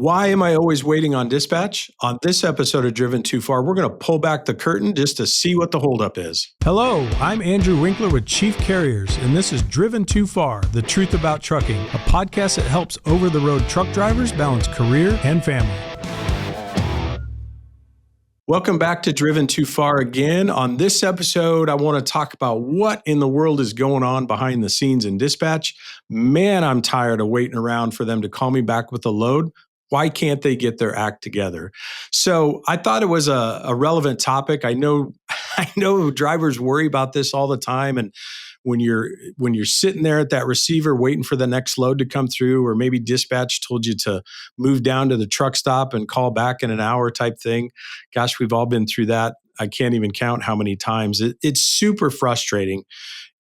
Why am I always waiting on dispatch? On this episode of Driven Too Far, we're going to pull back the curtain just to see what the holdup is. Hello, I'm Andrew Winkler with Chief Carriers, and this is Driven Too Far, the truth about trucking, a podcast that helps over-the-road truck drivers balance career and family. Welcome back to Driven Too Far again. On this episode, I want to talk about what in the world is going on behind the scenes in dispatch. Man, I'm tired of waiting around for them to call me back with a load. Why can't they get their act together? So I thought it was a relevant topic. I know drivers worry about this all the time. And when you're sitting there at that receiver waiting for the next load to come through, or maybe dispatch told you to move down to the truck stop and call back in an hour type thing. Gosh, we've all been through that. I can't even count how many times. It's super frustrating.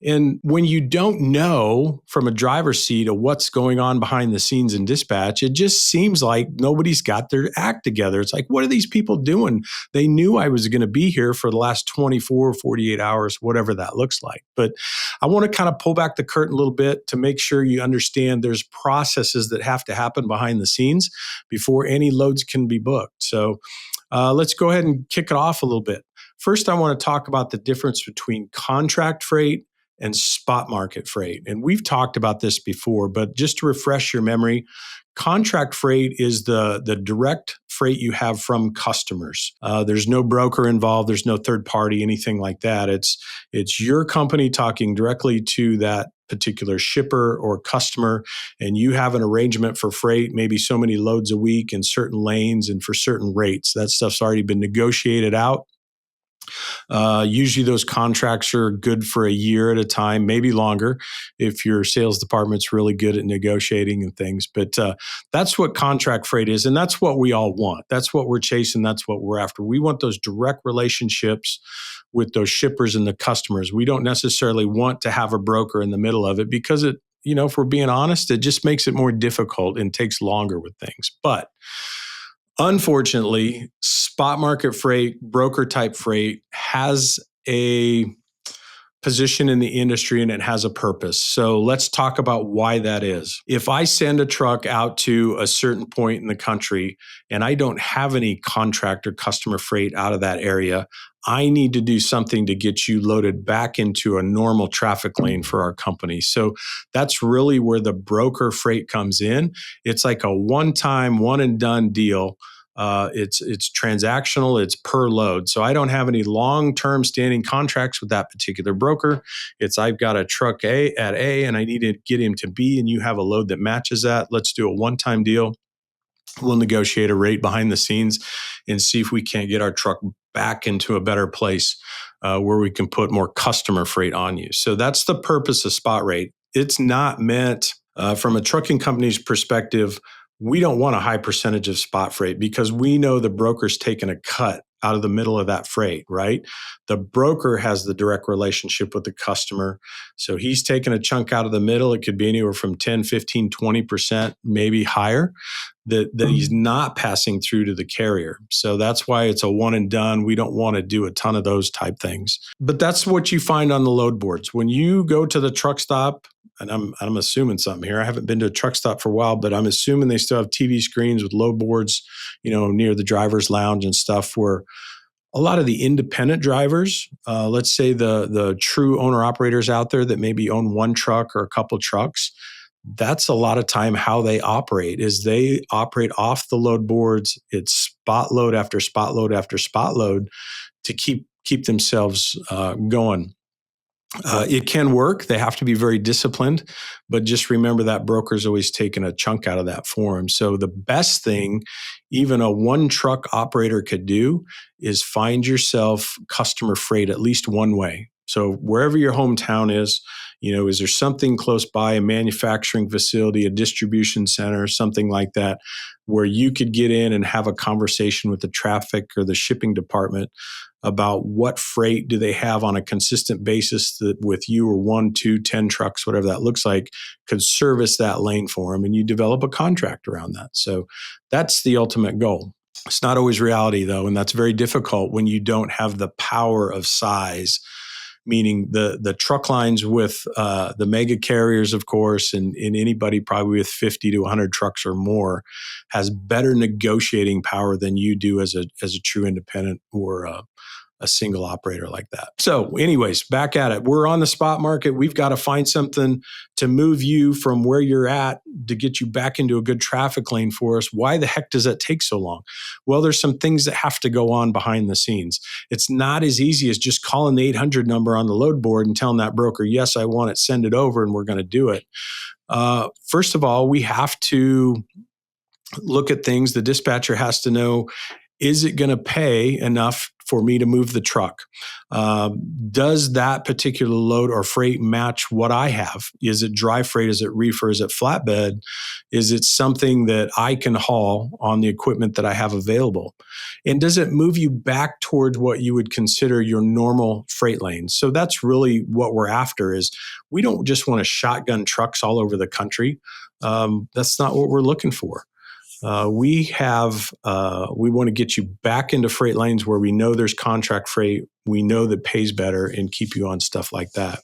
And when you don't know from a driver's seat of what's going on behind the scenes in dispatch, it just seems like nobody's got their act together. It's like, what are these people doing? They knew I was going to be here for the last 24, 48 hours, whatever that looks like. But I want to kind of pull back the curtain a little bit to make sure you understand there's processes that have to happen behind the scenes before any loads can be booked. So let's go ahead and kick it off a little bit. First, I want to talk about the difference between contract freight and spot market freight. And we've talked about this before, but just to refresh your memory, contract freight is the direct freight you have from customers. There's no broker involved. There's no third party, anything like that. It's your company talking directly to that particular shipper or customer, and you have an arrangement for freight, maybe so many loads a week in certain lanes and for certain rates. That stuff's already been negotiated out. Usually those contracts are good for a year at a time, maybe longer if your sales department's really good at negotiating and things. But that's what contract freight is. And that's what we all want. That's what we're chasing. That's what we're after. We want those direct relationships with those shippers and the customers. We don't necessarily want to have a broker in the middle of it because if we're being honest, it just makes it more difficult and takes longer with things. But unfortunately, spot market freight, broker type freight has a position in the industry and it has a purpose. So let's talk about why that is. If I send a truck out to a certain point in the country and I don't have any contract or customer freight out of that area, I need to do something to get you loaded back into a normal traffic lane for our company. So that's really where the broker freight comes in. It's like a one-time, one and done deal. It's transactional, it's per load. So I don't have any long-term standing contracts with that particular broker. I've got a truck at A and I need to get him to B and you have a load that matches that. Let's do a one-time deal. We'll negotiate a rate behind the scenes and see if we can't get our truck back into a better place where we can put more customer freight on you. So that's the purpose of spot rate. It's not meant from a trucking company's perspective. We don't want a high percentage of spot freight because we know the broker's taking a cut out of the middle of that freight, right? The broker has the direct relationship with the customer. So he's taking a chunk out of the middle. It could be anywhere from 10, 15, 20%, maybe higher that he's not passing through to the carrier. So that's why it's a one and done. We don't want to do a ton of those type things. But that's what you find on the load boards. When you go to the truck stop, and I'm assuming something here. I haven't been to a truck stop for a while, but I'm assuming they still have TV screens with load boards, near the driver's lounge and stuff where a lot of the independent drivers, let's say the true owner operators out there that maybe own one truck or a couple trucks, that's a lot of time how they operate is they operate off the load boards. It's spot load after spot load after spot load to keep themselves going. It can work. They have to be very disciplined, but just remember that broker's always taking a chunk out of that for them. So the best thing even a one truck operator could do is find yourself customer freight at least one way. So wherever your hometown is there something close by, a manufacturing facility, a distribution center, something like that, where you could get in and have a conversation with the traffic or the shipping department about what freight do they have on a consistent basis that with you or 1, 2, 10 trucks, whatever that looks like, could service that lane for them. And you develop a contract around that. So that's the ultimate goal. It's not always reality though. And that's very difficult when you don't have the power of size meaning the truck lines with the mega carriers, of course, and anybody probably with 50 to 100 trucks or more has better negotiating power than you do as a true independent or a single operator like that. So anyways, back at it. We're on the spot market. We've got to find something to move you from where you're at to get you back into a good traffic lane for us. Why the heck does that take so long? Well, there's some things that have to go on behind the scenes. It's not as easy as just calling the 800 number on the load board and telling that broker, yes, I want it, send it over, and we're going to do it. First of all, we have to look at things. The dispatcher has to know, is it going to pay enough for me to move the truck? Does that particular load or freight match what I have? Is it dry freight? Is it reefer? Is it flatbed? Is it something that I can haul on the equipment that I have available? And does it move you back towards what you would consider your normal freight lane? So that's really what we're after. Is we don't just want to shotgun trucks all over the country. That's not what we're looking for. We want to get you back into freight lanes where we know there's contract freight, we know that pays better, and keep you on stuff like that.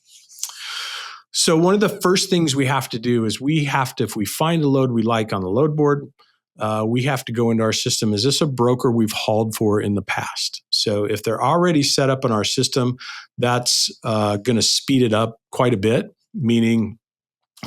So one of the first things we have to do is if we find a load we like on the load board, we have to go into our system. Is this a broker we've hauled for in the past? So if they're already set up in our system, that's going to speed it up quite a bit, meaning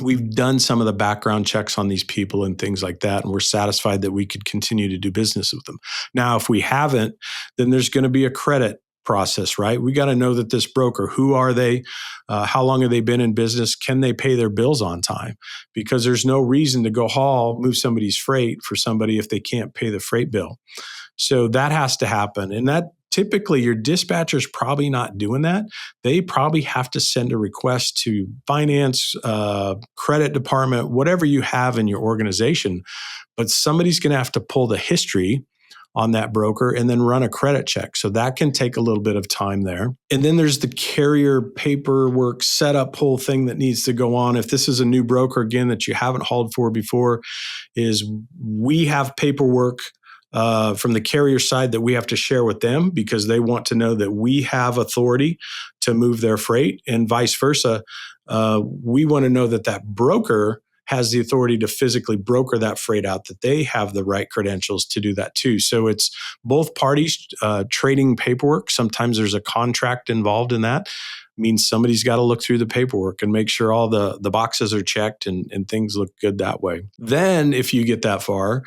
we've done some of the background checks on these people and things like that, and we're satisfied that we could continue to do business with them. Now, if we haven't, then there's going to be a credit process, right? We got to know that this broker, who are they? How long have they been in business? Can they pay their bills on time? Because there's no reason to go move somebody's freight for somebody if they can't pay the freight bill. So that has to happen. And that typically your dispatcher's probably not doing that. They probably have to send a request to finance, credit department, whatever you have in your organization. But somebody's going to have to pull the history on that broker and then run a credit check. So that can take a little bit of time there. And then there's the carrier paperwork setup whole thing that needs to go on. If this is a new broker, again, that you haven't hauled for before, is we have paperwork from the carrier side that we have to share with them because they want to know that we have authority to move their freight, and vice versa. We want to know that that broker has the authority to physically broker that freight out, that they have the right credentials to do that too. So it's both parties trading paperwork. Sometimes there's a contract involved in that. It means somebody's got to look through the paperwork and make sure all the boxes are checked and things look good that way. Then if you get that far,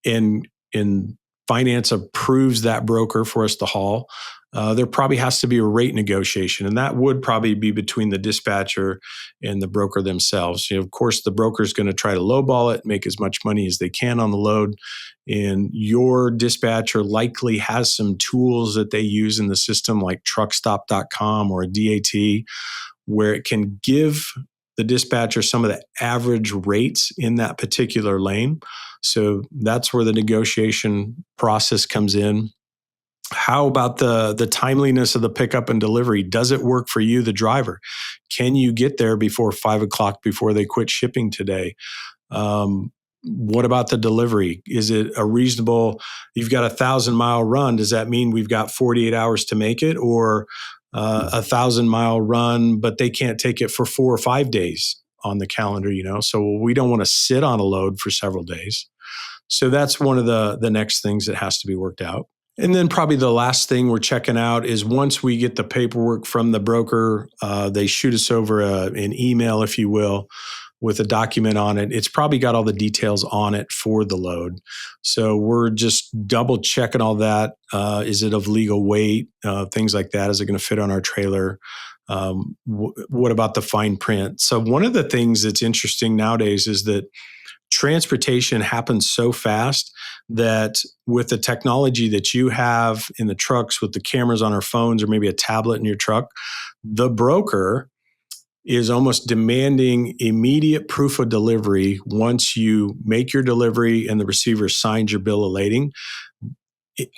and finance approves that broker for us to haul, there probably has to be a rate negotiation, and that would probably be between the dispatcher and the broker themselves. Of course, the broker is going to try to lowball it, make as much money as they can on the load, and your dispatcher likely has some tools that they use in the system like truckstop.com or a DAT, where it can give the dispatcher some of the average rates in that particular lane. So that's where the negotiation process comes in. How about the timeliness of the pickup and delivery? Does it work for you, the driver? Can you get there before 5 o'clock before they quit shipping today? What about the delivery? Is it a reasonable, you've got a 1,000-mile run. Does that mean we've got 48 hours to make it, or a 1,000-mile run, but they can't take it for 4 or 5 days on the calendar, So we don't want to sit on a load for several days. So that's one of the next things that has to be worked out. And then probably the last thing we're checking out is once we get the paperwork from the broker, they shoot us over an email, if you will, with a document on it. It's probably got all the details on it for the load. So we're just double checking all that. Is it of legal weight? Things like that. Is it going to fit on our trailer? What about the fine print? So one of the things that's interesting nowadays is that transportation happens so fast that with the technology that you have in the trucks with the cameras on our phones or maybe a tablet in your truck, the broker is almost demanding immediate proof of delivery once you make your delivery and the receiver signs your bill of lading.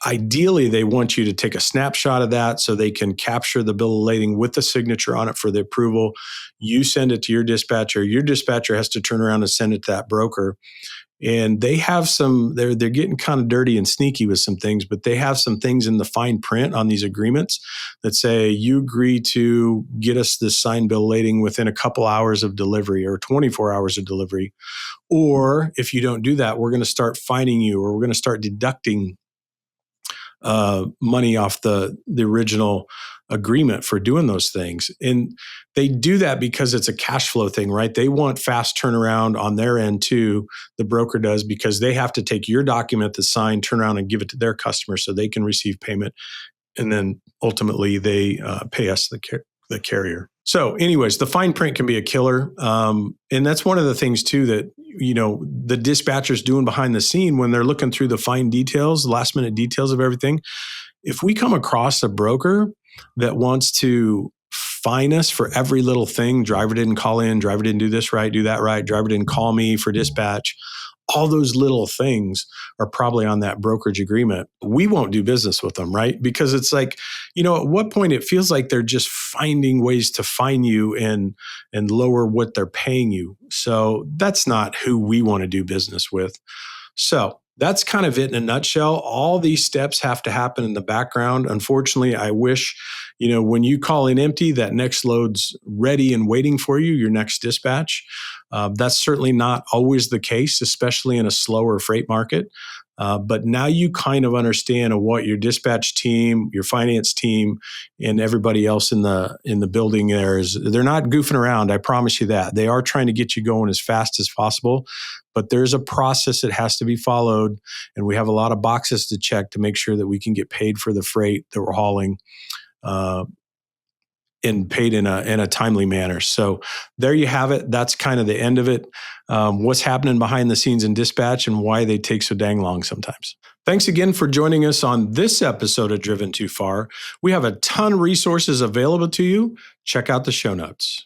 Ideally, they want you to take a snapshot of that so they can capture the bill of lading with the signature on it for the approval. You send it to your dispatcher. Your dispatcher has to turn around and send it to that broker. And they have they're getting kind of dirty and sneaky with some things, but they have some things in the fine print on these agreements that say you agree to get us this signed bill of lading within a couple hours of delivery or 24 hours of delivery. Or if you don't do that, we're going to start fining you, or we're going to start deducting money off the original agreement for doing those things. And they do that because it's a cash flow thing, right? They want fast turnaround on their end too. The broker does, because they have to take your document that's signed, turn around and give it to their customer so they can receive payment. And then ultimately they pay us, the carrier. So anyways, the fine print can be a killer. And that's one of the things too that, the dispatcher's doing behind the scene when they're looking through the fine details, last minute details of everything. If we come across a broker that wants to fine us for every little thing, driver didn't call in, driver didn't do this right, do that right, driver didn't call me for dispatch, all those little things are probably on that brokerage agreement. We won't do business with them, right? Because it's like, at what point it feels like they're just finding ways to fine you and lower what they're paying you. So that's not who we want to do business with. So that's kind of it in a nutshell. All these steps have to happen in the background. Unfortunately, I wish, when you call in empty, that next load's ready and waiting for you, your next dispatch. That's certainly not always the case, especially in a slower freight market. But now you kind of understand what your dispatch team, your finance team, and everybody else in the building there is. They're not goofing around. I promise you that. They are trying to get you going as fast as possible. But there's a process that has to be followed, and we have a lot of boxes to check to make sure that we can get paid for the freight that we're hauling, and paid in a timely manner. So there you have it. That's kind of the end of it. What's happening behind the scenes in dispatch and why they take so dang long sometimes. Thanks again for joining us on this episode of Driven Too Far. We have a ton of resources available to you. Check out the show notes.